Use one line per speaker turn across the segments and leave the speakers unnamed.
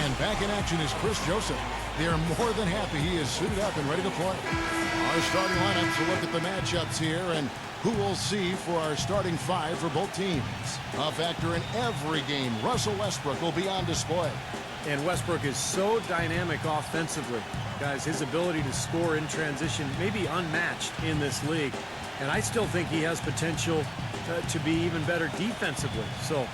And back in action is Chris Joseph. They're more than happy he is suited up and ready to play. Our starting lineups will look at the matchups here and who we'll see for our starting five for both teams. A factor in every game, Russell Westbrook will be on display.
And Westbrook is so dynamic offensively. Guys, his ability to score in transition may be unmatched in this league. And I still think he has potential to be even better defensively. So,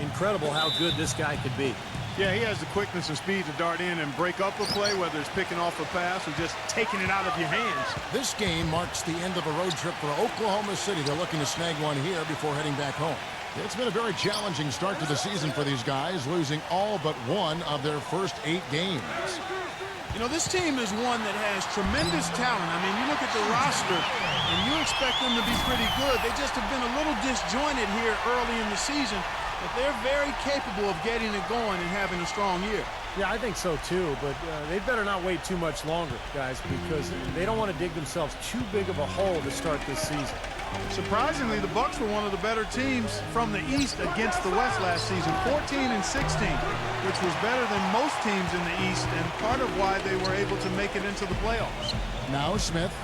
incredible how good this guy could be.
Yeah, he has the quickness and speed to dart in and break up a play, whether it's picking off a pass or just taking it out of your hands.
This game marks the end of a road trip for Oklahoma City. They're looking to snag one here before heading back home. It's been a very challenging start to the season for these guys, losing all but one of their first 8 games.
You know, this team is one that has tremendous talent. I mean, you look at the roster, and you expect them to be pretty good. They just have been a little disjointed here early in the season, but they're very capable of getting it going and having a strong year.
Yeah, I think so too, but they better not wait too much longer, guys, because they don't want to dig themselves too big of a hole to start this season.
Surprisingly, the Bucks were one of the better teams from the East against the West last season, 14-16, which was better than most teams in the East, and part of why they were able to make it into the playoffs.
Now Smith,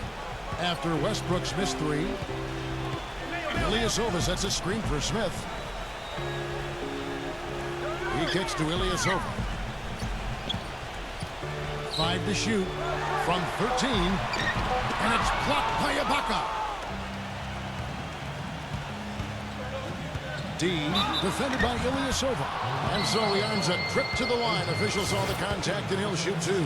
after Westbrook's missed 3. Ilyasova sets a screen for Smith. He kicks to Ilyasova. 5 to shoot from 13, and it's blocked by Ibaka. D, defended by Ilyasova. And so he earns a trip to the line. Officials saw the contact, and he'll shoot 2.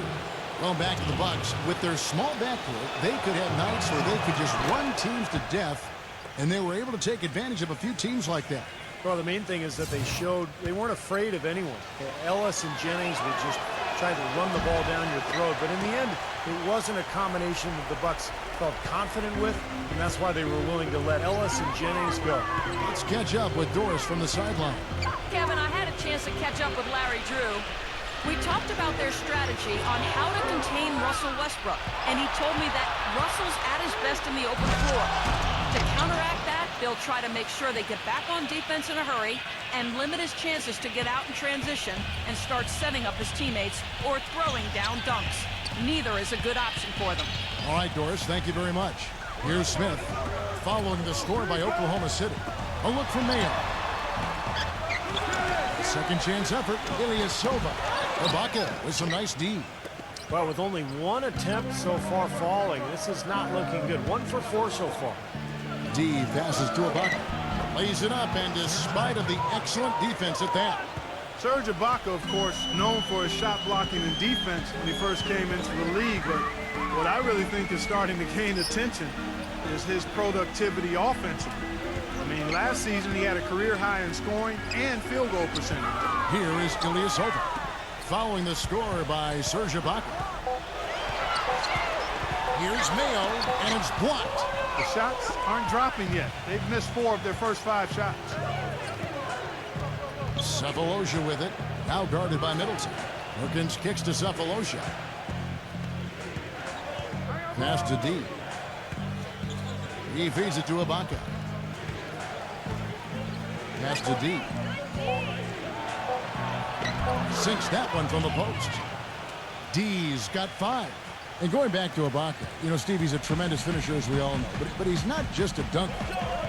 Going back to the Bucks, with their small backcourt, they could have nights where they could just run teams to death, and they were able to take advantage of a few teams like that.
Well, the main thing is that they weren't afraid of anyone. Ellis and Jennings would just try to run the ball down your throat, but in the end, it wasn't a combination that the Bucks felt confident with, and that's why they were willing to let Ellis and Jennings go.
Let's catch up with Doris from the sideline.
Kevin, I had a chance to catch up with Larry Drew. We talked about their strategy on how to contain Russell Westbrook, and he told me that Russell's at his best in the open floor. To counteract that, they'll try to make sure they get back on defense in a hurry and limit his chances to get out in transition and start setting up his teammates or throwing down dunks. Neither is a good option for them.
All right, Doris, thank you very much. Here's Smith, following the score by Oklahoma City. A look from Mayo. Second chance effort, Ilyasova. Ibaka with some nice D.
Well, with only 1 attempt so far falling, this is not looking good. 1 for 4 so far.
D passes to Ibaka. Lays it up, and despite of the excellent defense at that.
Serge Ibaka, of course, known for his shot blocking and defense when he first came into the league, but what I really think is starting to gain attention is his productivity offensively. I mean, last season he had a career high in scoring and field goal percentage.
Here is Ilyasova, following the score by Serge Ibaka. Here's Mayo, and it's blocked.
The shots aren't dropping yet. They've missed 4 of their first 5 shots.
Cephalosha with it, now guarded by Middleton. Perkins kicks to Cephalosha. Pass to D. He feeds it to Ibaka. Pass to D. Sinks that one from the post. D's got 5. And going back to Ibaka, you know, Steve, he's a tremendous finisher, as we all know. But he's not just a dunker.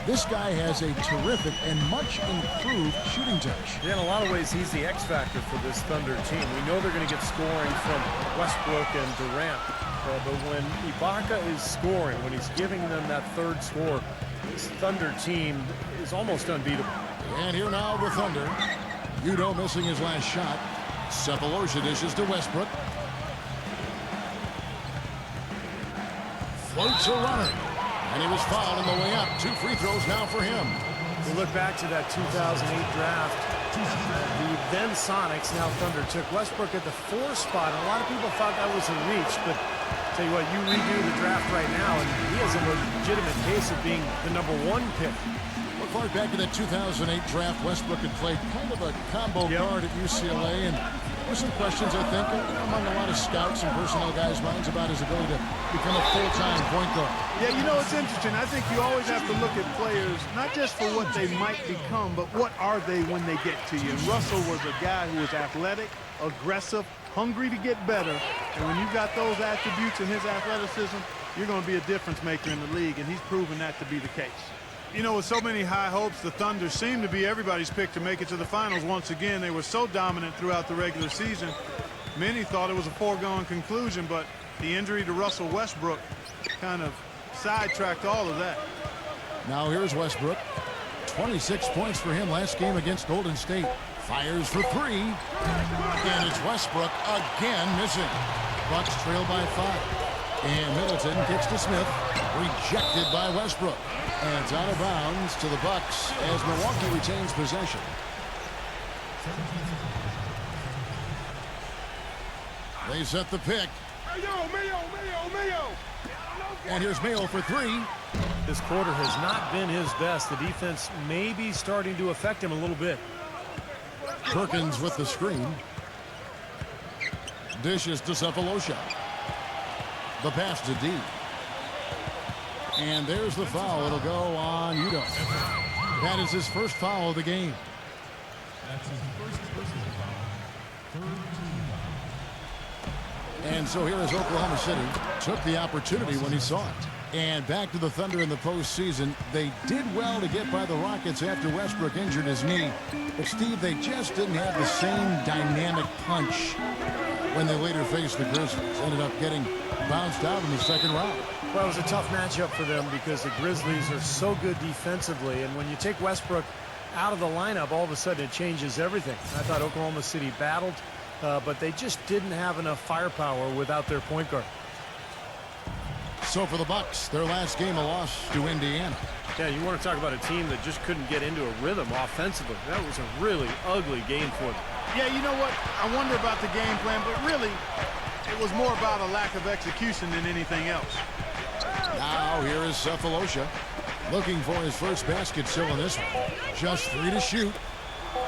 This guy has a terrific and much improved shooting touch.
Yeah, in a lot of ways, he's the X factor for this Thunder team. We know they're going to get scoring from Westbrook and Durant. But when Ibaka is scoring, when he's giving them that third score, this Thunder team is almost unbeatable.
And here now the Thunder. Udo missing his last shot. Cephalosha dishes to Westbrook. Floats a runner. And he was fouled on the way up. 2 free throws now for him.
We look back to that 2008 draft. The then Sonics, now Thunder, took Westbrook at the 4 spot. And a lot of people thought that was a reach. But tell you what, you redo the draft right now, and he has a legitimate case of being the #1 pick.
Look far back to that 2008 draft. Westbrook had played kind of a combo guard at UCLA, and There's some questions, I think, among a lot of scouts and personnel guys' minds about his ability to become a full-time point guard.
Yeah, you know, it's interesting. I think you always have to look at players, not just for what they might become, but what are they when they get to you. And Russell was a guy who was athletic, aggressive, hungry to get better. And when you've got those attributes in his athleticism, you're going to be a difference maker in the league, and he's proven that to be the case. You know, with so many high hopes, the Thunder seem to be everybody's pick to make it to the finals once again. They were so dominant throughout the regular season. Many thought it was a foregone conclusion, but the injury to Russell Westbrook kind of sidetracked all of that.
Now here's Westbrook. 26 points for him last game against Golden State. Fires for three. And it's Westbrook again missing. Bucks trail by 5. And Middleton kicks to Smith. Rejected by Westbrook. And it's out of bounds to the Bucks as Milwaukee retains possession. They set the pick. And here's Mayo for three.
This quarter has not been his best. The defense may be starting to affect him a little bit.
Perkins with the screen. Dishes to Cephalosha. The pass to D. And there's the foul. It'll go on Udo. That is his first foul of the game. That's his first foul. And so here is Oklahoma City. Took the opportunity when he saw it. And back to the Thunder in the postseason. They did well to get by the Rockets after Westbrook injured his knee. But, Steve, they just didn't have the same dynamic punch when they later faced the Grizzlies. Ended up getting bounced out in the second round.
Well, it was a tough matchup for them because the Grizzlies are so good defensively. And when you take Westbrook out of the lineup, all of a sudden it changes everything. I thought Oklahoma City battled, but they just didn't have enough firepower without their point guard.
So for the Bucks, their last game a loss to Indiana.
Yeah, you want to talk about a team that just couldn't get into a rhythm offensively. That was a really ugly game for them.
Yeah, you know what? I wonder about the game plan, but really, it was more about a lack of execution than anything else.
Now here is Cephalosha looking for his first basket still in this one. Just 3 to shoot.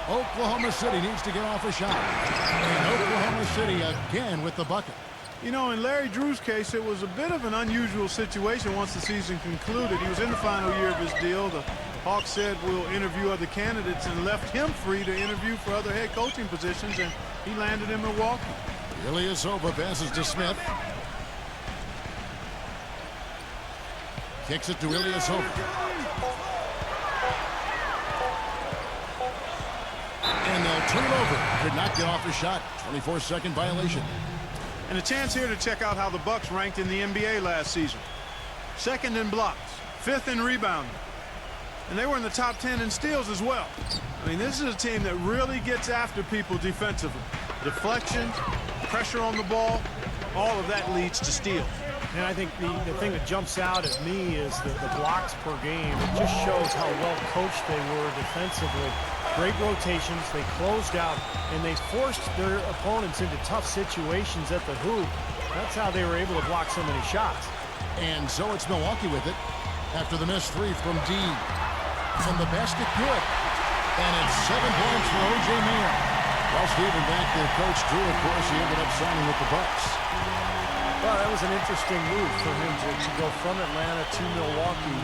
Oklahoma City needs to get off a shot. And Oklahoma City again with the bucket.
You know, in Larry Drew's case, it was a bit of an unusual situation once the season concluded. He was in the final year of his deal. The Hawks said we'll interview other candidates and left him free to interview for other head coaching positions, and he landed in Milwaukee.
Ilyasova passes to Smith. Kicks it to Ilyasova. And they'll turn it over. Could not get off a shot. 24-second violation.
And a chance here to check out how the Bucks ranked in the NBA last season. 2nd in blocks, 5th in rebounding. And they were in the top 10 in steals as well. I mean, this is a team that really gets after people defensively. Deflections, pressure on the ball, all of that leads to steals.
And I think the thing that jumps out at me is the blocks per game. It just shows how well coached they were defensively. Great rotations. They closed out, and they forced their opponents into tough situations at the hoop. That's how they were able to block so many shots.
And so it's Milwaukee with it after the missed 3 from D. From the basket, good. And it's 7 points for O.J. Mayo. Well, Stephen, back to Coach Drew, of course, he ended up signing with the Bucks.
Well, that was an interesting move for him to go from Atlanta to Milwaukee.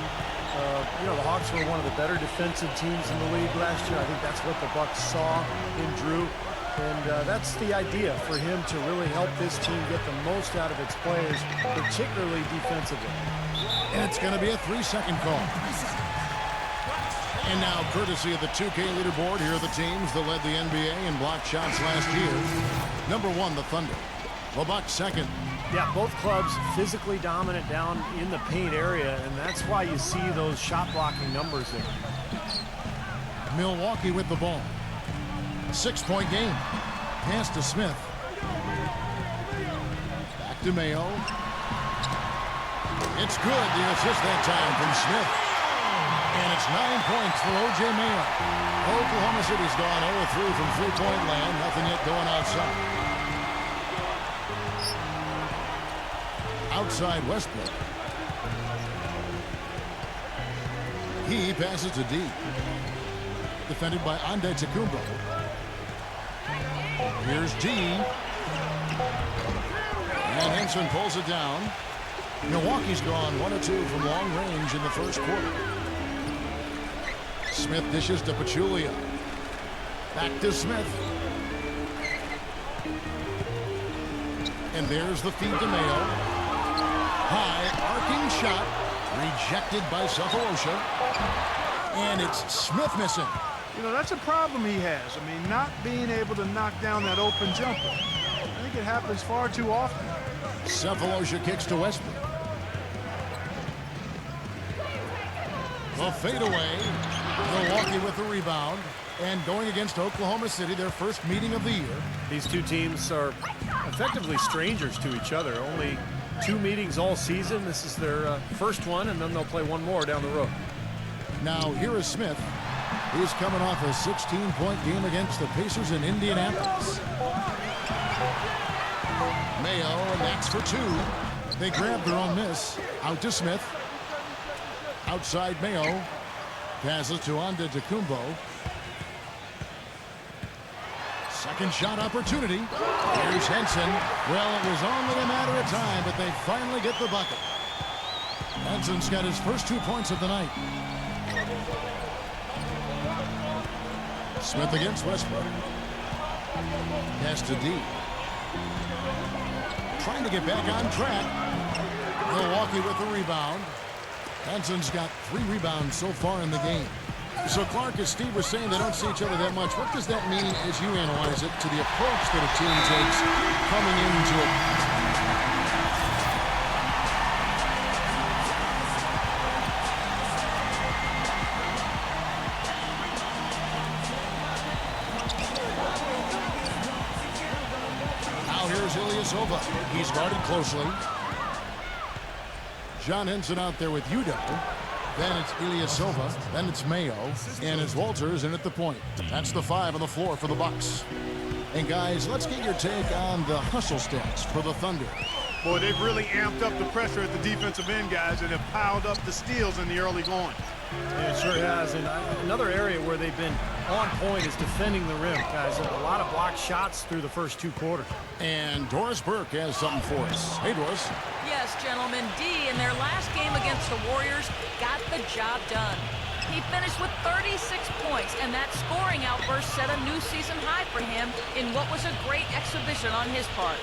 You know, the Hawks were one of the better defensive teams in the league last year. I think that's what the Bucks saw in Drew. And that's the idea for him to really help this team get the most out of its players, particularly defensively.
And it's going to be a 3-second call. And now, courtesy of the 2K leaderboard, here are the teams that led the NBA in block shots last year. Number 1, the Thunder. The Bucks second.
Yeah, both clubs physically dominant down in the paint area, and that's why you see those shot blocking numbers there.
Milwaukee with the ball. 6-point game. Pass to Smith. Back to Mayo. It's good. The assist that time from Smith. And it's 9 points for O.J. Mayo. Oklahoma City's gone 0-3 from three-point land. Nothing yet going outside. Outside Westbrook. He passes to D. Defended by Antetokounmpo. Here's D. And Henson pulls it down. Milwaukee's gone 1 of 2 from long range in the first quarter. Smith dishes to Pachulia. Back to Smith. And there's the feed to Mayo. High arcing shot. Rejected by Cephalosha. And it's Smith missing.
You know, that's a problem he has. I mean, not being able to knock down that open jumper. I think it happens far too often.
Cephalosha kicks to Westbrook. The fadeaway. Milwaukee with the rebound. And going against Oklahoma City, their first meeting of the year.
These two teams are effectively strangers to each other. Only 2 meetings all season. This is their first one, and then they'll play one more down the road.
Now, here is Smith. He's coming off a 16-point game against the Pacers in Indianapolis. Mayo, and that's for 2. They grab their own miss. Out to Smith. Outside Mayo. Passes to Antetokounmpo. Second shot opportunity. Here's Henson. Well, it was only a matter of time, but they finally get the bucket. Henson's got his first 2 points of the night. Smith against Westbrook. Pass to D. Trying to get back on track. Milwaukee with the rebound. Henson's got 3 rebounds so far in the game. So, Clark, as Steve was saying, they don't see each other that much. What does that mean as you analyze it to the approach that a team takes coming into it? Now here's Ilyasova. He's guarded closely. John Henson out there with Udo. Then it's Ilyasova. Then it's Mayo. And it's Walters in at the point. That's the 5 on the floor for the Bucks. And guys, let's get your take on the hustle stats for the Thunder.
Boy, they've really amped up the pressure at the defensive end, guys, and have piled up the steals in the early going.
Yeah, it sure has. And another area where they've been on point is defending the rim, guys. A lot of blocked shots through the first 2 quarters.
And Doris Burke has something for us. Hey, Doris.
Yes, gentlemen, D in their last game against the Warriors got the job done. He finished with 36 points, and that scoring outburst set a new season high for him in what was a great exhibition on his part.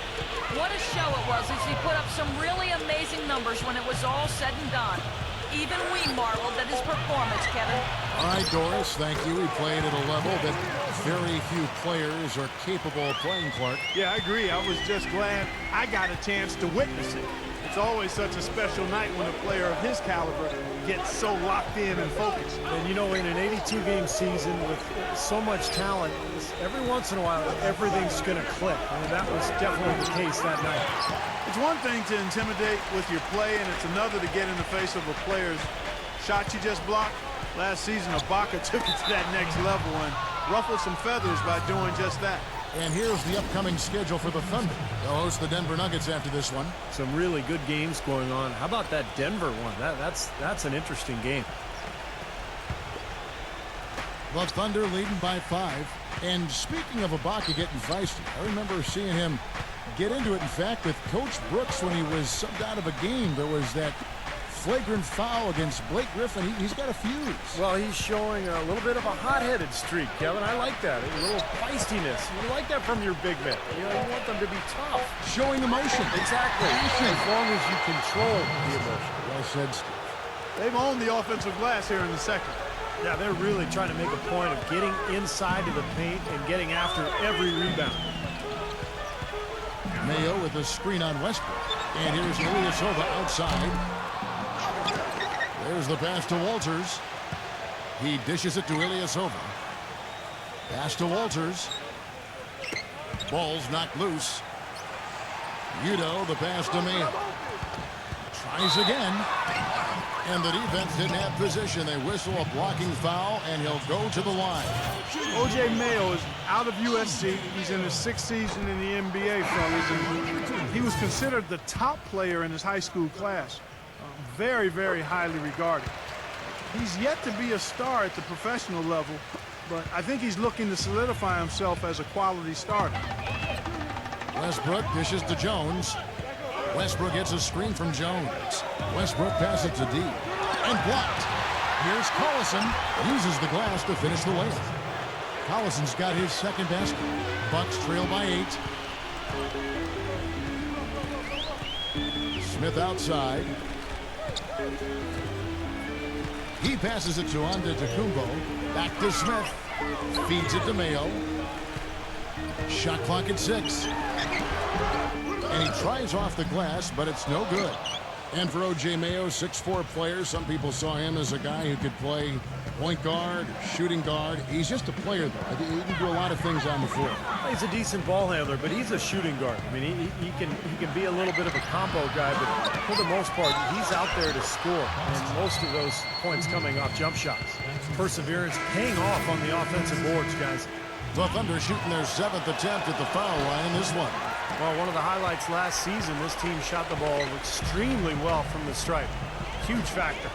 What a show it was as he put up some really amazing numbers when it was all said and done. Even we marveled at his performance, Kevin.
All right, Doris, thank you. He played at a level that very few players are capable of playing, Clark.
Yeah, I agree. I was just glad I got a chance to witness it. It's always such a special night when a player of his caliber gets so locked in and focused.
And, you know, in an 82-game season with so much talent, every once in a while, everything's going to click. I mean, that was definitely the case that night.
It's one thing to intimidate with your play, and it's another to get in the face of a player's shot you just blocked. Last season, Ibaka took it to that next level and ruffled some feathers by doing just that.
And here's the upcoming schedule for the Thunder. They'll host the Denver Nuggets after this one.
Some really good games going on. How about that Denver one? That's an interesting game.
The Thunder leading by 5. And speaking of Ibaka getting feisty, I remember seeing him get into it. In fact, with Coach Brooks when he was subbed out of a game, there was that flagrant foul against Blake Griffin. He's got a fuse.
Well, he's showing a little bit of a hot-headed streak, Kevin. I like that. A little feistiness. You like that from your big men. You know, you want them to be tough.
Showing emotion.
Exactly. As long as you control the emotion.
Well said, Steve.
They've owned the offensive glass here in the second.
Yeah, they're really trying to make a point of getting inside of the paint and getting after every rebound.
Mayo with a screen on Westbrook. And here's Ilyasova outside. There's the pass to Walters. He dishes it to Ilyasova. Pass to Walters. Ball's knocked loose. Udo, the pass to Mayo. Tries again. And the defense didn't have position. They whistle a blocking foul, and he'll go to the line.
O.J. Mayo is out of USC. He's in his 6th season in the NBA, fellas. And he was considered the top player in his high school class. Very, very highly regarded. He's yet to be a star at the professional level, but I think he's looking to solidify himself as a quality starter.
Westbrook dishes to Jones. Westbrook gets a screen from Jones. Westbrook passes to D. And blocked. Here's Collison. Uses the glass to finish the layup. Collison's got his second basket. Bucks trail by 8. Smith outside. He passes it to Antetokounmpo. Back to Smith. Feeds it to Mayo. Shot clock at 6. And he tries off the glass, but it's no good. And for O.J. Mayo, 6'4" player. Some people saw him as a guy who could play point guard, shooting guard. He's just a player, though. He can do a lot of things on the floor.
He's a decent ball handler, but he's a shooting guard. I mean, he can be a little bit of a combo guy, but for the most part, he's out there to score. And most of those points coming off jump shots. Perseverance paying off on the offensive boards, guys.
The Thunder shooting their 7th attempt at the foul line in this one.
Well, one of the highlights last season, this team shot the ball extremely well from the stripe. Huge factor.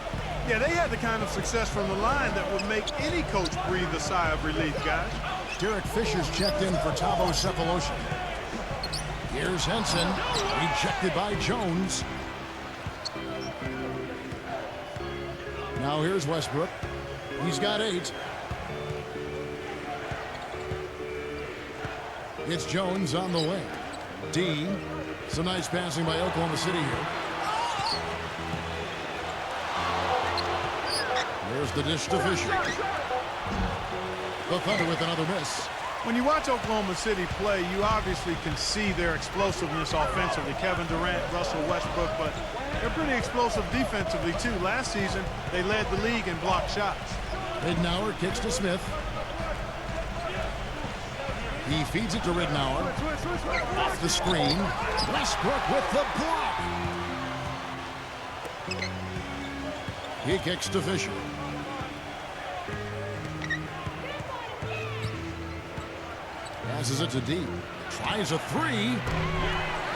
Yeah, they had the kind of success from the line that would make any coach breathe a sigh of relief, guys.
Derek Fisher's checked in for Thabo Sefolosha. Here's Henson, rejected by Jones. Now here's Westbrook. He's got 8. It's Jones on the wing. D. Some nice passing by Oklahoma City here. There's the dish to Fisher. The Thunder with another miss.
When you watch Oklahoma City play, you obviously can see their explosiveness offensively. Kevin Durant, Russell Westbrook, but they're pretty explosive defensively, too. Last season, they led the league in blocked shots.
Ridnour kicks to Smith. He feeds it to Ridnour. Off the screen. Westbrook with the block. He kicks to Fisher. Passes it to D. Tries a 3.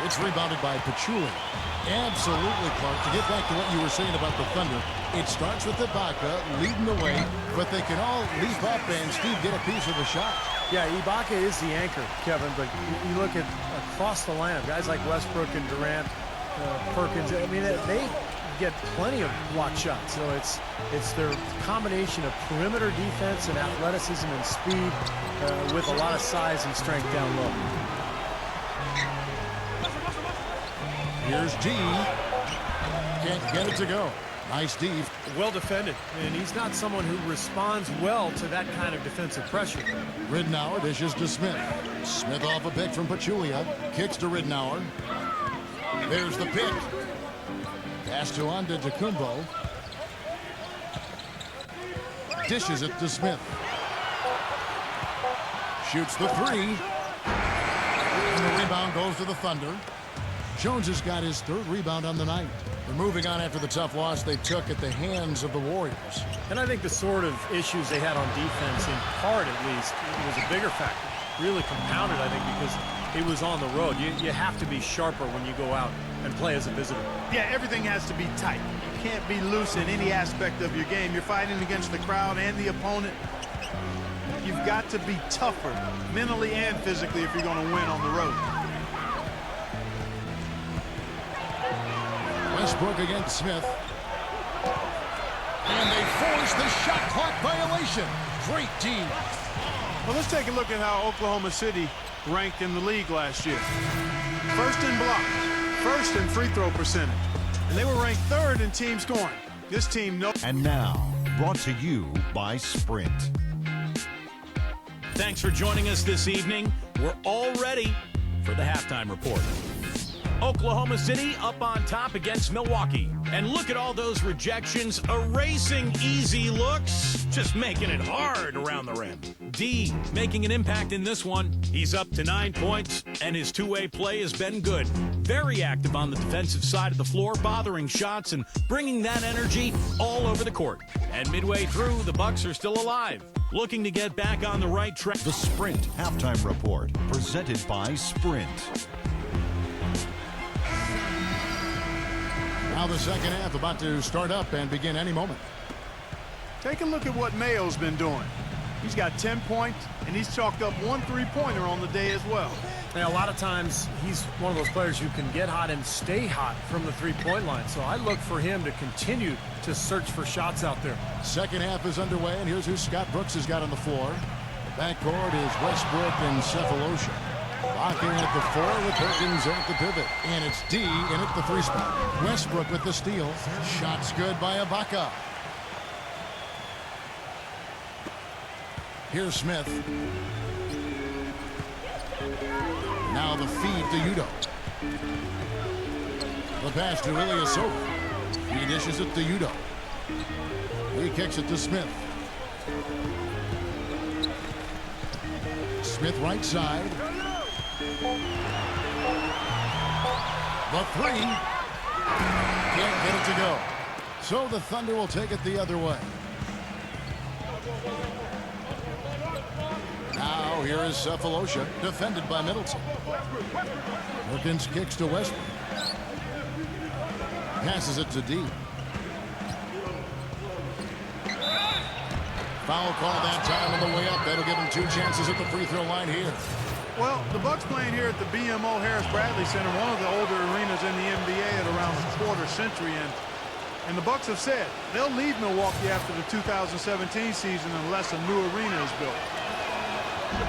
It's rebounded by Pachulia. Absolutely, Clark. To get back to what you were saying about the Thunder, it starts with Ibaka leading the way, but they can all leap up and Steve get a piece of the shot.
Yeah, Ibaka is the anchor, Kevin, but you look at across the lineup, guys like Westbrook and Durant, Perkins, I mean, they get plenty of block shots. So it's their combination of perimeter defense and athleticism and speed with a lot of size and strength down low.
Here's D. Can't get it to go. Nice D.
Well defended, and he's not someone who responds well to that kind of defensive pressure.
Ridnour dishes to Smith. Smith off a pick from Pachulia. Kicks to Ridnour. There's the pick. Pass to Antetokounmpo. Dishes it to Smith. Shoots the 3. And the rebound goes to the Thunder. Jones has got his 3rd rebound on the night. They're moving on after the tough loss they took at the hands of the Warriors.
And I think the sort of issues they had on defense, in part at least, was a bigger factor. Really compounded, I think, because it was on the road. You have to be sharper when you go out and play as a visitor.
Yeah, everything has to be tight. You can't be loose in any aspect of your game. You're fighting against the crowd and the opponent. You've got to be tougher, mentally and physically, if you're going to win on the road.
Westbrook against Smith. And they force the shot clock violation. Great D.
Well, let's take a look at how Oklahoma City ranked in the league last year. First in blocks, first in free throw percentage. And they were ranked 3rd in team scoring. This team knows.
And now, brought to you by Sprint.
Thanks for joining us this evening. We're all ready for the halftime report. Oklahoma City up on top against Milwaukee. And look at all those rejections, erasing easy looks, just making it hard around the rim. D making an impact in this one. He's up to 9 points, and his two-way play has been good. Very active on the defensive side of the floor, bothering shots and bringing that energy all over the court. And midway through, the Bucks are still alive, looking to get back on the right track.
The Sprint Halftime Report, presented by Sprint.
Now the second half about to start up and begin any moment.
Take a look at what Mayo's been doing. He's got 10 points, and he's chalked up 1 3-pointer on the day as well.
And a lot of times, he's one of those players who can get hot and stay hot from the three-point line. So I look for him to continue to search for shots out there.
Second half is underway, and here's who Scott Brooks has got on the floor. Backcourt is Westbrook and Cephalosha. Locking at the 4 with Perkins at the pivot. And it's D in at the 3 spot. Westbrook with the steal. Shots good by Ibaka. Here's Smith. Now the feed to Udo. The pass to Ilyasova. He dishes it to Udo. He kicks it to Smith. Smith right side. The 3. Can't get it to go. So the Thunder will take it the other way. Now here is Cephalosha, defended by Middleton. Perkins kicks to Westbrook. Passes it to D. Foul call that time on the way up. That'll give him 2 chances at the free throw line here.
Well, the Bucks playing here at the BMO Harris Bradley Center, one of the older arenas in the NBA at around a quarter century. And the Bucks have said they'll leave Milwaukee after the 2017 season unless a new arena is built.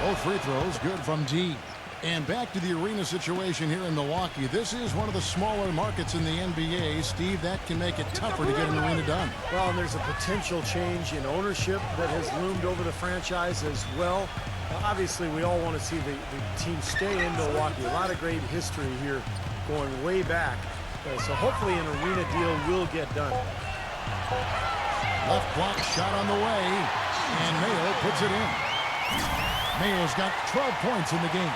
Both free throws good from D. And back to the arena situation here in Milwaukee. This is one of the smaller markets in the NBA. Steve, that can make it tougher to get an arena done.
Well, and there's a potential change in ownership that has loomed over the franchise as well. Obviously, we all want to see the team stay in Milwaukee. A lot of great history here going way back. So hopefully an arena deal will get done.
Left block shot on the way. And Mayo puts it in. Mayo's got 12 points in the game.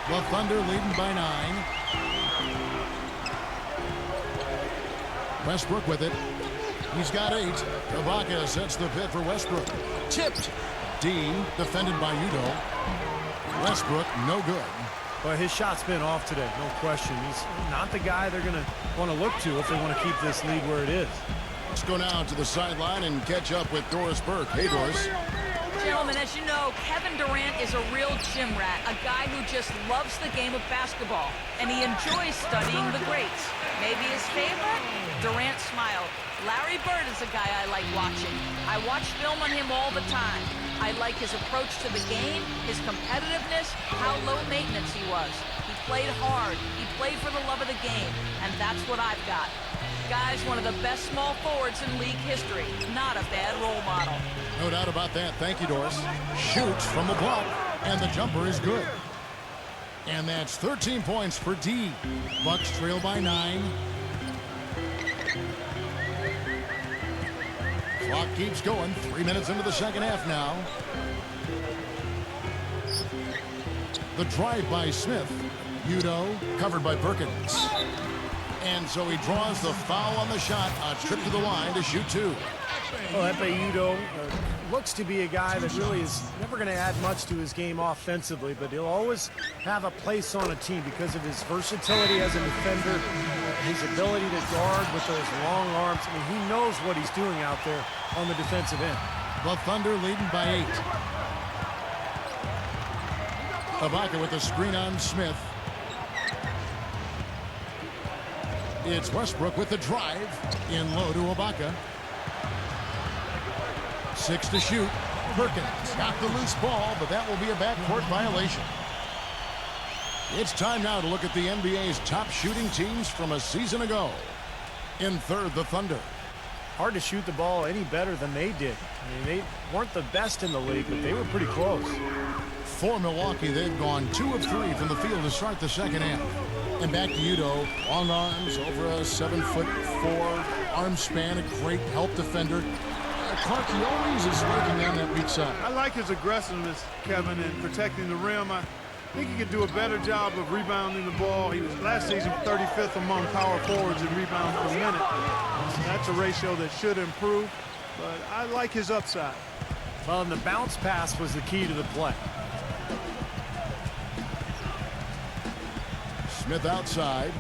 The Thunder leading by 9. Westbrook with it. He's got 8. Ibaka sets the pit for Westbrook. Tipped. D defended by Udo. Westbrook no good.
Well, his shot's been off today, no question. He's not the guy they're going to want to look to if they want to keep this lead where it is.
Let's go now to the sideline and catch up with Doris Burke. Hey, Doris.
Gentlemen, as you know, Kevin Durant is a real gym rat, a guy who just loves the game of basketball, and he enjoys studying the greats. Maybe his favorite? Durant smile. Larry Bird is a guy I like watching. I watch film on him all the time. I like his approach to the game, his competitiveness, how low maintenance he was. He played hard. He played for the love of the game, and that's what I've got. Guy's one of the best small forwards in league history. Not a bad role model.
No doubt about that. Thank you, Doris. Shoots from the block, and the jumper is good. And that's 13 points for D. Bucks trail by 9. Clock keeps going. 3 minutes into the second half now. The drive by Smith. Udo covered by Perkins. And so he draws the foul on the shot. A trip to the line to shoot 2.
Well, Efe Udo looks to be a guy that really is never going to add much to his game offensively, but he'll always have a place on a team because of his versatility as a defender, his ability to guard with those long arms. I mean, he knows what he's doing out there on the defensive end.
The Thunder leading by 8. Ibaka with a screen on Smith. It's Westbrook with the drive. In low to Ibaka. 6 to shoot. Perkins got the loose ball, but that will be a backcourt violation. It's time now to look at the NBA's top shooting teams from a season ago. In third, the Thunder.
Hard to shoot the ball any better than they did. I mean, they weren't the best in the league, but they were pretty close.
For Milwaukee, they've gone 2 of 3 from the field to start the second half. And back to Udo. Long arms, over a 7'4" arm span, a great help defender. Clark, he always is working on that weak side.
I like his aggressiveness, Kevin, in protecting the rim. I think he could do a better job of rebounding the ball. He was last season 35th among power forwards in rebounds per minute. So that's a ratio that should improve, but I like his upside.
Well, and the bounce pass was the key to the play.
Smith outside.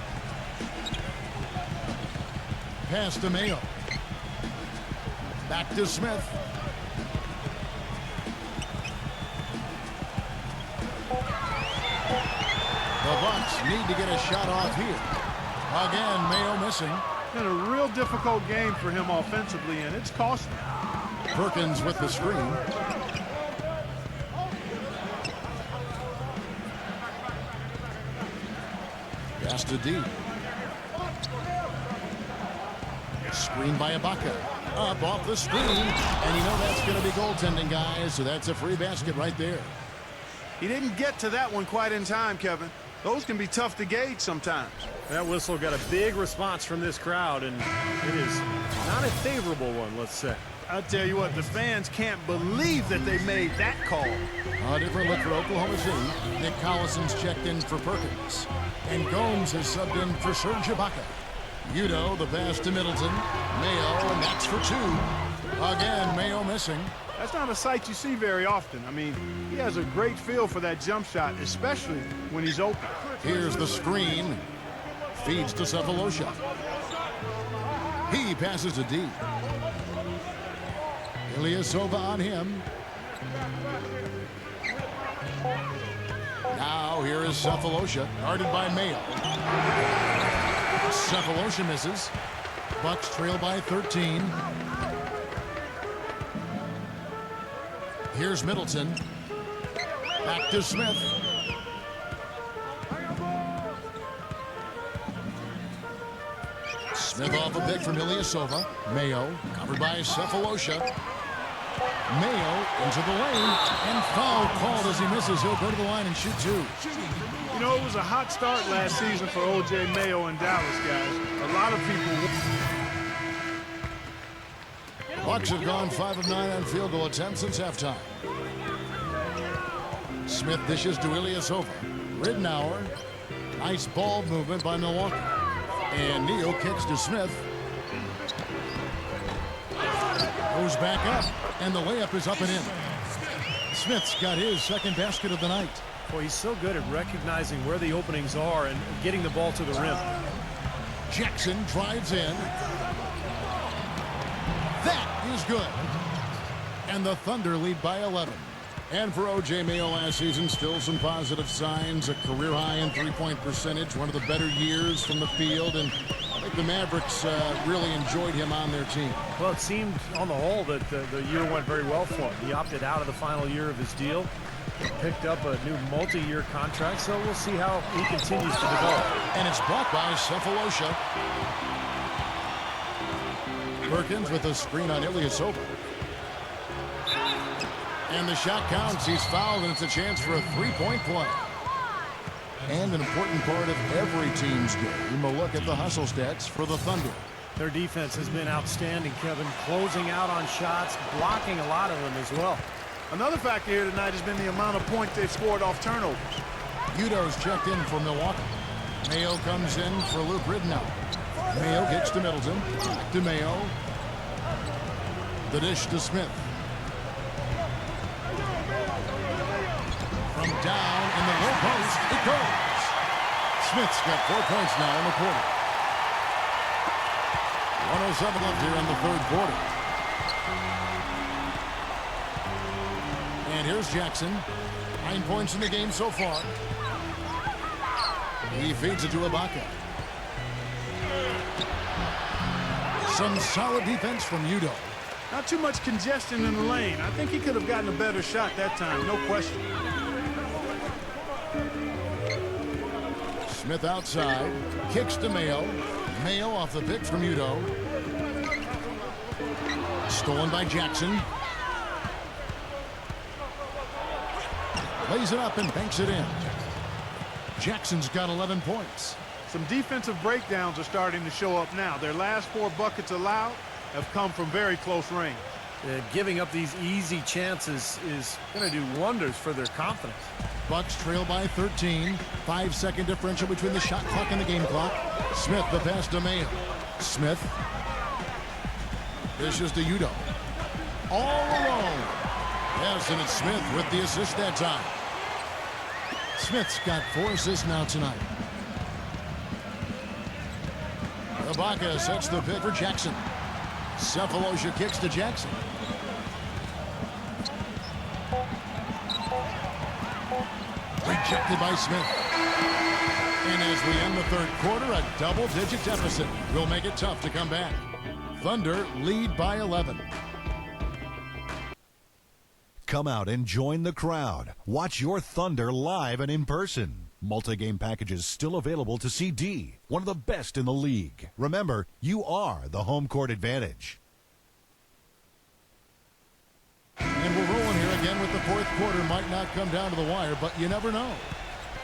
Pass to Mayo. Back to Smith. The Bucks need to get a shot off here. Again, Mayo missing.
Been a real difficult game for him offensively, and it's costing.
Perkins with the screen. Pass to D. Screen by Ibaka. Up off the screen. And you know that's going to be goaltending, guys. So that's a free basket right there.
He didn't get to that one quite in time, Kevin. Those can be tough to gauge sometimes.
That whistle got a big response from this crowd, and it is not a favorable one, let's say.
I'll tell you what, the fans can't believe that they made that call.
A different look for Oklahoma City. Nick Collison's checked in for Perkins. And Gomes has subbed in for Serge Ibaka. Udo, the pass to Middleton. Mayo, and that's for two. Again, Mayo missing.
That's not a sight you see very often. I mean, he has a great feel for that jump shot, especially when he's open.
Here's the screen. Feeds to Cephalosha. He passes to D. Ilyasova on him. Now here is Cephalosha, guarded by Mayo. Cephalosha misses. Bucks trail by 13. Here's Middleton. Back to Smith. Smith off a pick from Ilyasova. Mayo covered by Cephalosha. Mayo into the lane, and foul called as he misses. He'll go to the line and shoot two.
You know, it was a hot start last season for O.J. Mayo in Dallas, guys. A lot of people...
Bucks have gone 5 of 9 on field goal attempts since halftime. Smith dishes to Ilyasova. Ridnour. Nice ball movement by Milwaukee. And Neal kicks to Smith. Goes back up, and the layup is up and in. Smith's got his second basket of the night.
Boy, he's so good at recognizing where the openings are and getting the ball to the rim.
Jackson drives in. That is good. And the Thunder lead by 11. And for O.J. Mayo last season, still some positive signs. A career high in three-point percentage, one of the better years from the field, and I think the Mavericks really enjoyed him on their team.
Well, it seemed on the whole that the year went very well for him. He opted out of the final year of his deal, picked up a new multi-year contract, so we'll see how he continues to develop.
And it's blocked by Cephalosha. Perkins with a screen on Ilyasova. And the shot counts. He's fouled, and it's a chance for a three-point play. And an important part of every team's game, a look at the hustle stats for the Thunder.
Their defense has been outstanding, Kevin, closing out on shots, blocking a lot of them as well.
Another factor here tonight has been the amount of points they've scored off turnovers.
Udo's checked in for Milwaukee. Mayo comes in for Luke Ridnour. Mayo gets to Middleton. Back to Mayo. The dish to Smith. From down in the low post, it goes. Smith's got 4 points now in the quarter. 1:07 left here in the third quarter. And here's Jackson. 9 points in the game so far. He feeds it to Ibaka. Some solid defense from Udo.
Not too much congestion in the lane. I think he could have gotten a better shot that time, no question.
Smith outside. Kicks to Mayo. Mayo off the pick from Udo. Stolen by Jackson. Lays it up and banks it in. Jackson's got 11 points.
Some defensive breakdowns are starting to show up now. Their last 4 buckets allowed have come from very close range.
Giving up these easy chances is going to do wonders for their confidence.
Bucks trail by 13. 5-second differential between the shot clock and the game clock. Smith, the pass to Mayo. Smith. Dishes to Udo. All alone. Yes, and it's Smith with the assist that time. Smith's got 4 assists now tonight. Ibaka sets the pick for Jackson. Cephalosha kicks to Jackson. Rejected by Smith. And as we end the third quarter, a double-digit deficit will make it tough to come back. Thunder lead by 11.
Come out and join the crowd. Watch your Thunder live and in person. Multi-game packages still available to see D, one of the best in the league. Remember, you are the home court advantage.
And we're rolling here again with the fourth quarter. Might not come down to the wire, but you never know.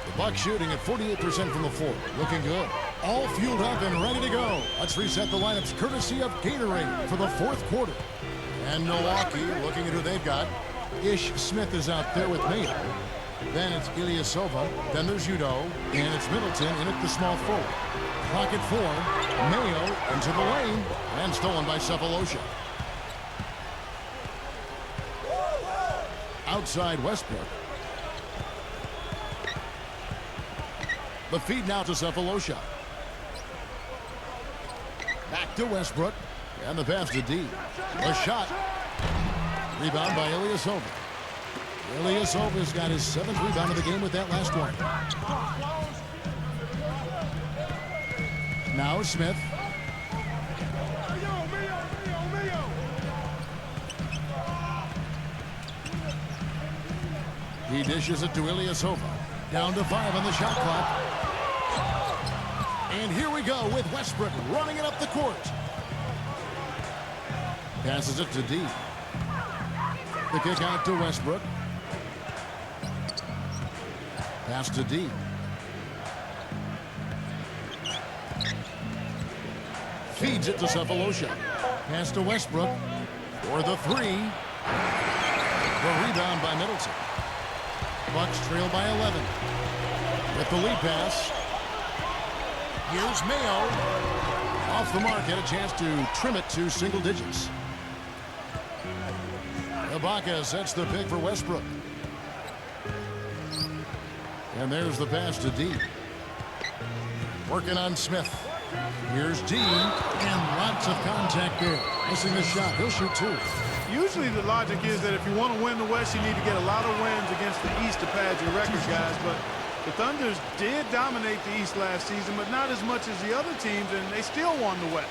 The Bucks shooting at 48% from the floor. Looking good. All fueled up and ready to go. Let's reset the lineups courtesy of Gatorade for the fourth quarter. And Milwaukee looking at who they've got. Ish Smith is out there with Mayo. Then it's Ilyasova. Then there's Udo. And it's Middleton in at the small forward. Clock at 4. Mayo into the lane. And stolen by Cephalosha. Outside Westbrook. The feed now to Cephalosha. Back to Westbrook. And the pass to D. A shot. Rebound by Ilyasova. Ilyasova's got his 7th rebound of the game with that last one. Now Smith. He dishes it to Ilyasova. Down to 5 on the shot clock. And here we go with Westbrook running it up the court. Passes it to D. The kick out to Westbrook. Pass to D. Feeds it to Cephalosha. Pass to Westbrook for the 3. The rebound by Middleton. Bucks trail by 11. With the lead pass. Here's Mayo. Off the mark, had a chance to trim it to single digits. Ibaka sets the pick for Westbrook. And there's the pass to D. Working on Smith. Here's D. And lots of contact there. Missing the shot. He'll shoot 2.
Usually the logic is that if you want to win the West, you need to get a lot of wins against the East to pad your record, guys. But the Thunders did dominate the East last season, but not as much as the other teams, and they still won the West.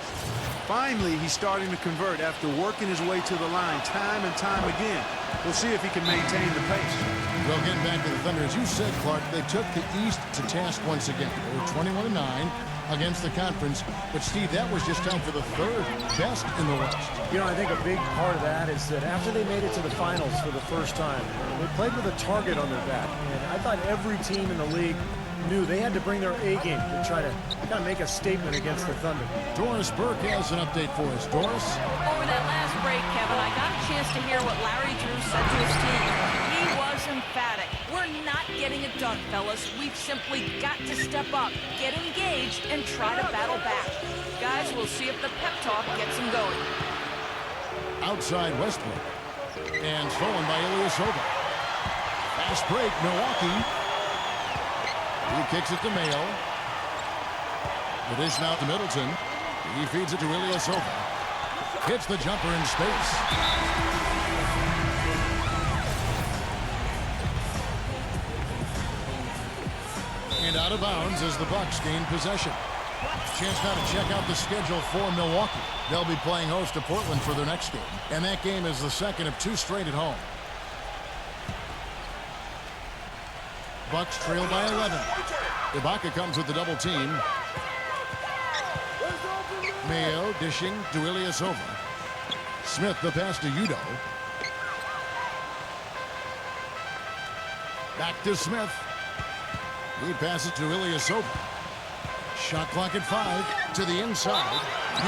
Finally, he's starting to convert after working his way to the line time and time again. We'll see if he can maintain the pace.
Well, getting back to the Thunder, as you said, Clark, they took the East to task once again. They were 21-9 against the conference. But, Steve, that was just time for the 3rd best in the West.
You know, I think a big part of that is that after they made it to the finals for the first time, they played with a target on their back. And I thought every team in the league knew they had to bring their A game to try to kind of make a statement against the Thunder.
Doris Burke has an update for us. Doris?
Over that last break, Kevin, I got a chance to hear what Larry Drew said to his team. He was emphatic. We're not getting it done, fellas. We've simply got to step up, get engaged, and try to battle back. Guys, we'll see if the pep talk gets them going.
Outside Westbrook. And stolen by Ilyasova. Fast break, Milwaukee. He kicks it to Mayo. The dish now to Middleton. He feeds it to Ilyasova. Hits the jumper in space. And out of bounds as the Bucks gain possession. Chance now to check out the schedule for Milwaukee. They'll be playing host to Portland for their next game. And that game is the second of 2 straight at home. Bucks trail by 11. Ibaka comes with the double team. Mayo dishing to Ilyasova. Smith the pass to Udo. Back to Smith. He passes to Ilyasova. Shot clock at 5 to the inside.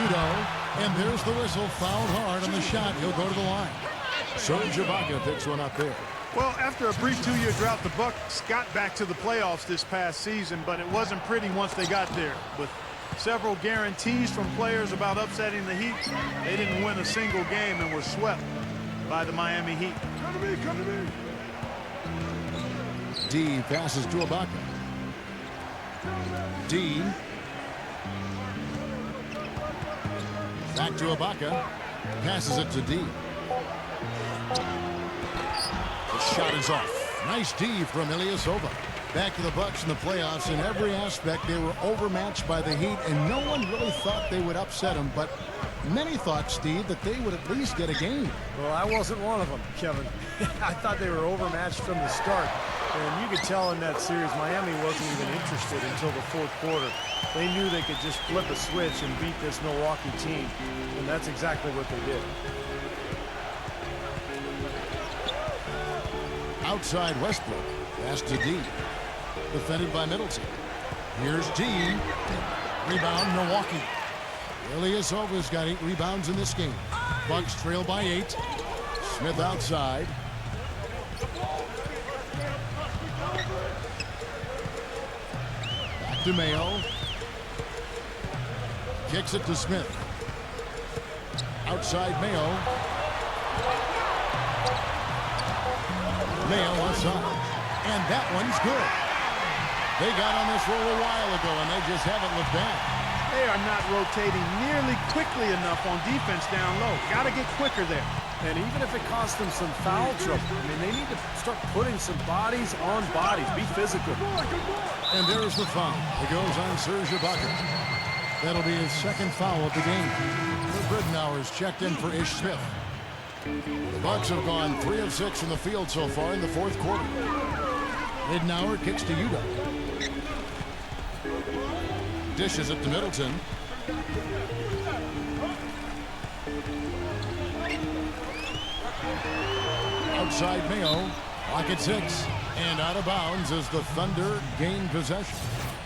Udo. And there's the whistle. Fouled hard on the shot. He'll go to the line. Serge Ibaka picks one up there.
Well, after a brief 2-year drought, the Bucks got back to the playoffs this past season, but it wasn't pretty once they got there. With several guarantees from players about upsetting the Heat, they didn't win a single game and were swept by the Miami Heat. Come to me, come to me.
D passes to Ibaka. D. Back to Ibaka. Passes it to D. The shot is off. Nice D from Ilyasova. Back to the Bucks in the playoffs. In every aspect, they were overmatched by the Heat, and no one really thought they would upset them. But many thought, Steve, that they would at least get a game.
Well, I wasn't one of them, Kevin. I thought they were overmatched from the start. And you could tell in that series, Miami wasn't even interested until the fourth quarter. They knew they could just flip a switch and beat this Milwaukee team. And that's exactly what they did.
Outside Westbrook. Pass to D. Defended by Middleton. Here's D. Rebound, Milwaukee. Ilyasova's got 8 rebounds in this game. Bucks trail by 8. Smith outside. Back to Mayo. Kicks it to Smith. Outside Mayo. Mayo outside. And that one's good. They got on this roll a while ago, and they just haven't looked back.
They are not rotating nearly quickly enough on defense down low. Got to get quicker there.
And even if it costs them some foul trouble, I mean, they need to start putting some bodies on bodies. Be physical.
And there's the foul. It goes on Serge Ibaka. That'll be his second foul of the game. Ridenour's checked in for Ish Smith. The Bucks have gone 3 of 6 from the field so far in the fourth quarter. Ridenour kicks to Yuta. Dishes it to Middleton. Outside Mayo. Clock at 6. And out of bounds as the Thunder gain possession.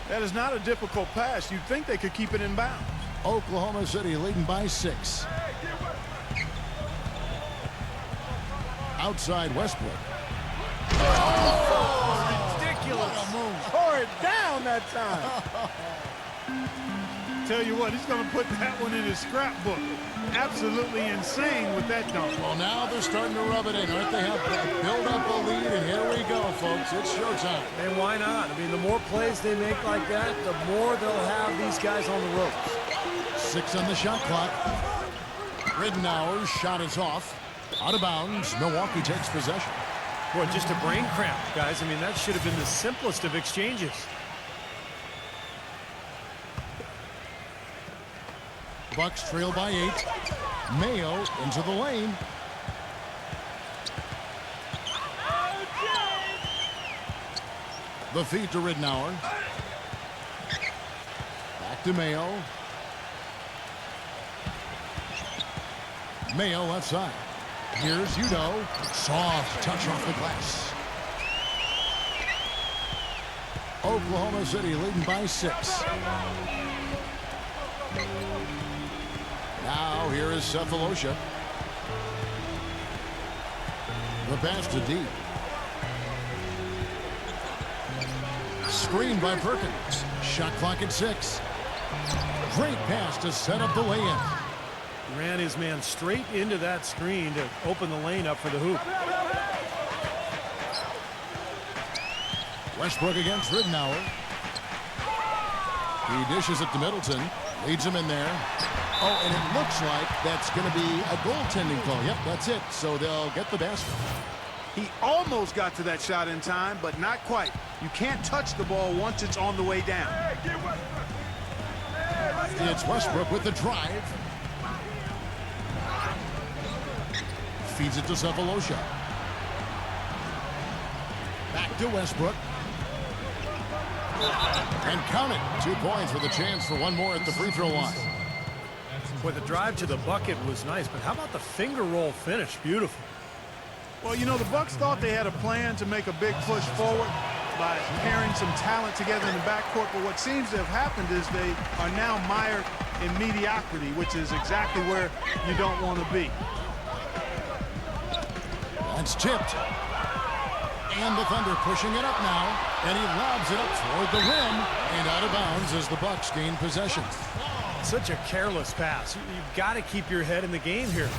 That is not a difficult pass. You'd think they could keep it in bounds.
Oklahoma City leading by 6. Outside Westbrook.
Oh, ridiculous. Tore it down that time. Tell you what, he's going to put that one in his scrapbook. Absolutely insane with that dunk.
Well, now they're starting to rub it in, aren't they? Have build up a lead, and here we go, folks. It's showtime.
And why not? I mean, the more plays they make like that, the more they'll have these guys on the ropes.
6 on the shot clock. Ridenour's shot is off. Out of bounds. Milwaukee takes possession.
Boy, just a brain cramp, guys. I mean, that should have been the simplest of exchanges.
Bucks trail by 8. Mayo into the lane. The feed to Ridenour. Back to Mayo. Mayo left side. Here's Udo. Soft touch off the glass. Oklahoma City leading by 6. Now here is Cephalosha. The pass to D. Screen by Perkins. Shot clock at 6. Great pass to set up the lay-in.
Ran his man straight into that screen to open the lane up for the hoop.
Westbrook against Ridenour. He dishes it to Middleton. Leads him in there. Oh, and it looks like that's going to be a goaltending call. Yep, that's it. So they'll get the basket.
He almost got to that shot in time, but not quite. You can't touch the ball once it's on the way down.
It's Westbrook with the drive. Feeds it to Cephalosha. Back to Westbrook. And count it. 2 points with a chance for one more at the free throw line.
Boy, the drive to the bucket was nice, but how about the finger roll finish? Beautiful.
Well, you know, the Bucks thought they had a plan to make a big push forward by pairing some talent together in the backcourt, but what seems to have happened is they are now mired in mediocrity, which is exactly where you don't want to be.
That's tipped. And the Thunder pushing it up now, and he lobs it up toward the rim and out of bounds as the Bucks gain possession.
Such a careless pass. You've got to keep your head in the game here.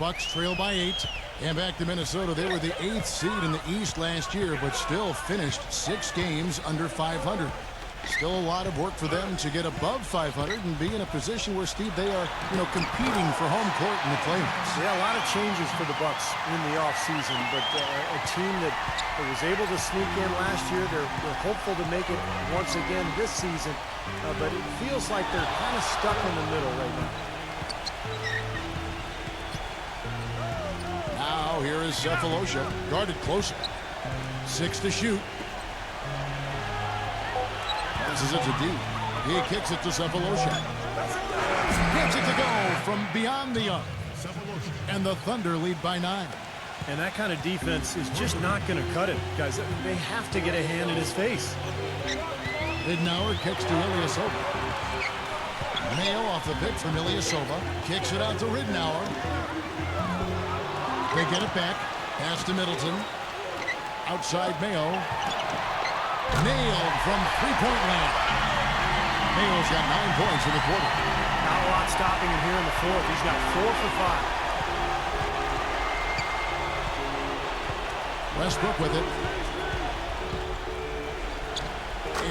Bucks trail by 8. And back to Minnesota. They were the 8th seed in the East last year, but still finished 6 games under 500. Still a lot of work for them to get above 500 and be in a position where, Steve, they are, competing for home court in the playoffs.
Yeah, a lot of changes for the Bucks in the offseason, but a team that was able to sneak in last year, they're hopeful to make it once again this season, but it feels like they're kind of stuck in the middle right now.
Now here is Cephalosha, guarded closer. 6 to shoot. Passes it to D. He kicks it to Cephalosha. Gets it to go from beyond the arc. And the Thunder lead by 9.
And that kind of defense is just not going to cut it, guys. They have to get a hand in his face.
Ridnour kicks to Ilyasova. Mayo off the pick from Ilyasova. Kicks it out to Ridnour. They get it back. Pass to Middleton. Outside Mayo. Nailed from three-point land. Mayo's got 9 points in the quarter.
Not a lot stopping him here in the fourth. He's got 4 for 5.
Westbrook with it.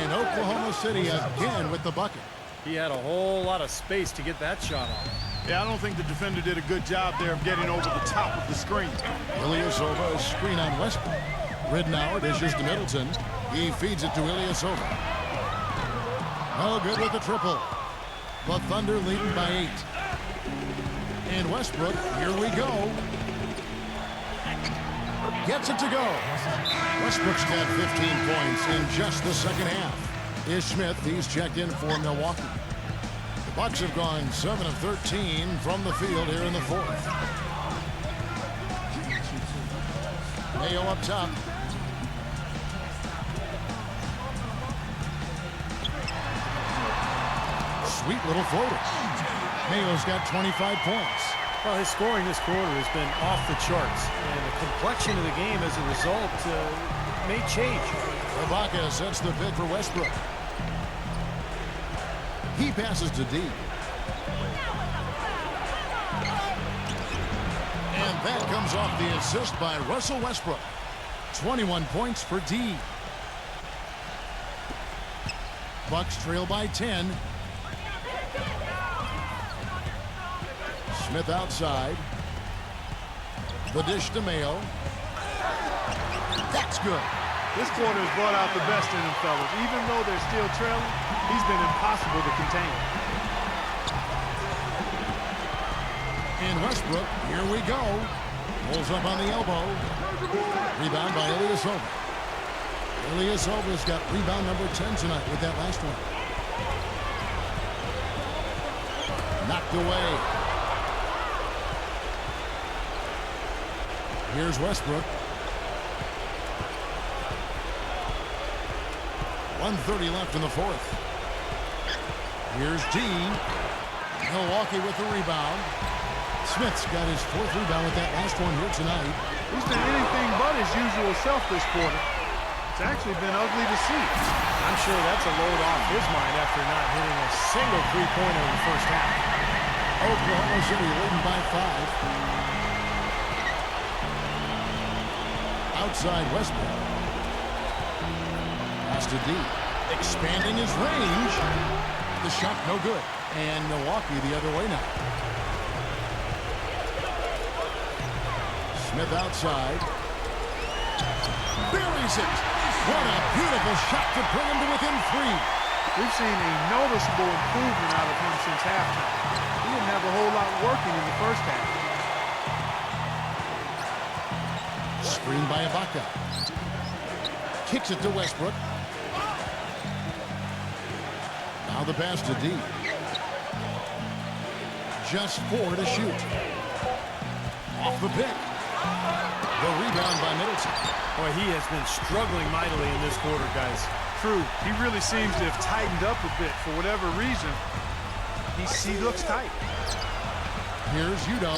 And Oklahoma City again with the bucket.
He had a whole lot of space to get that shot off.
Yeah, I don't think the defender did a good job there of getting over the top of the screen.
Ilyasova, screen on Westbrook. Ridnour dishes to Middleton. He feeds it to Ilyasova. No good with the triple. The Thunder leading by 8. And Westbrook, here we go. Gets it to go. Westbrook's got 15 points in just the second half. Ish Smith, he's checked in for Milwaukee. The Bucks have gone 7 of 13 from the field here in the fourth. Mayo up top. Sweet little floater. Mayo's got 25 points.
Well, his scoring this quarter has been off the charts, and the complexion of the game as a result may change.
Ibaka sets the pick for Westbrook. He passes to D. And that comes off the assist by Russell Westbrook. 21 points for D. Bucks trail by 10. Smith outside. The dish to Mayo. That's good.
This quarter has brought out the best in them, fellas. Even though they're still trailing, he's been impossible to contain.
And Westbrook, here we go. Pulls up on the elbow. Rebound by Ilyasova. Ilyasova's got rebound number 10 tonight with that last one. Knocked away. Here's Westbrook. 1:30 left in the fourth. Here's D. Milwaukee with the rebound. Smith's got his 4th rebound with that last one here tonight.
He's been anything but his usual self this quarter. It's actually been ugly to see.
I'm sure that's a load off his mind after not hitting a single three-pointer in the first half.
Oklahoma City leading by 5. Outside Westbrook. Pass to D. Expanding his range. The shot no good. And Milwaukee the other way now. Smith outside. Buries it. What a beautiful shot to bring him to within 3.
We've seen a noticeable improvement out of him since halftime. He didn't have a whole lot working in the first half.
Screen by Ibaka. Kicks it to Westbrook. Now the pass to D. Just 4 to shoot. Off the pick. The rebound by Middleton.
Boy, he has been struggling mightily in this quarter, guys.
True. He really seems to have tightened up a bit for whatever reason. He looks tight.
Here's Udo.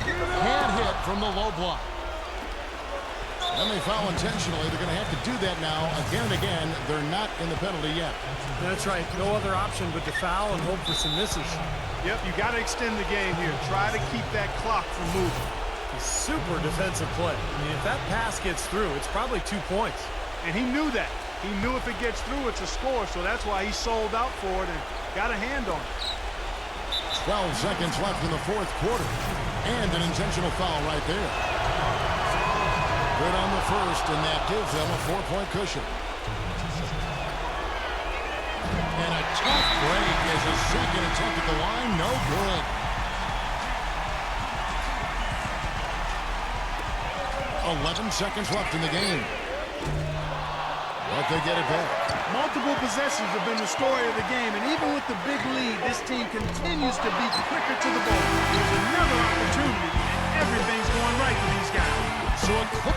Hand hit from the low block. And they foul intentionally. They're going to have to do that now again and again. They're not in the penalty yet.
That's right. No other option but to foul and hope for some misses.
Yep, you got to extend the game here. Try to keep that clock from moving.
A super defensive play. I mean, if that pass gets through, it's probably 2 points.
And he knew that. He knew if it gets through, it's a score, so that's why he sold out for it and got a hand on it.
12 seconds left in the fourth quarter. And an intentional foul right there. Good on the first, and that gives them a 4-point cushion. And a tough break as a second attempt at the line. No good. 11 seconds left in the game. But they get it back.
Multiple possessions have been the story of the game, and even with the big lead, this team continues to be quicker to the ball. There's another opportunity, and everything's going right for these guys.
So a quick...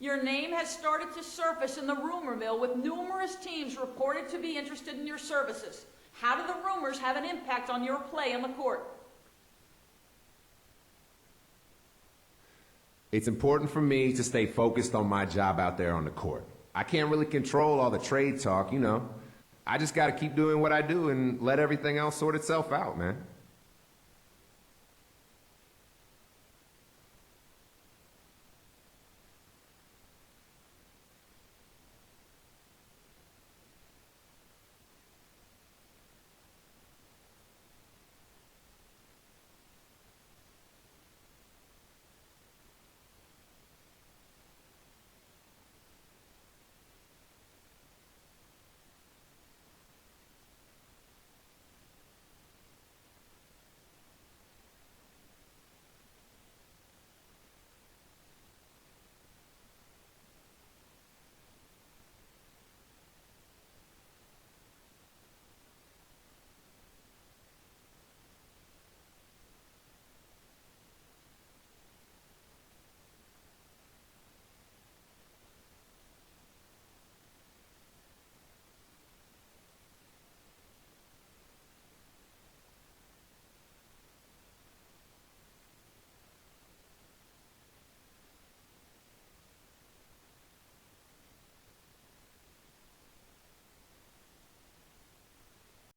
Your name has started to surface in the rumor mill with numerous teams reported to be interested in your services. How do the rumors have an impact on your play on the court?
It's important for me to stay focused on my job out there on the court. I can't really control all the trade talk, you know. I just got to keep doing what I do and let everything else sort itself out, man.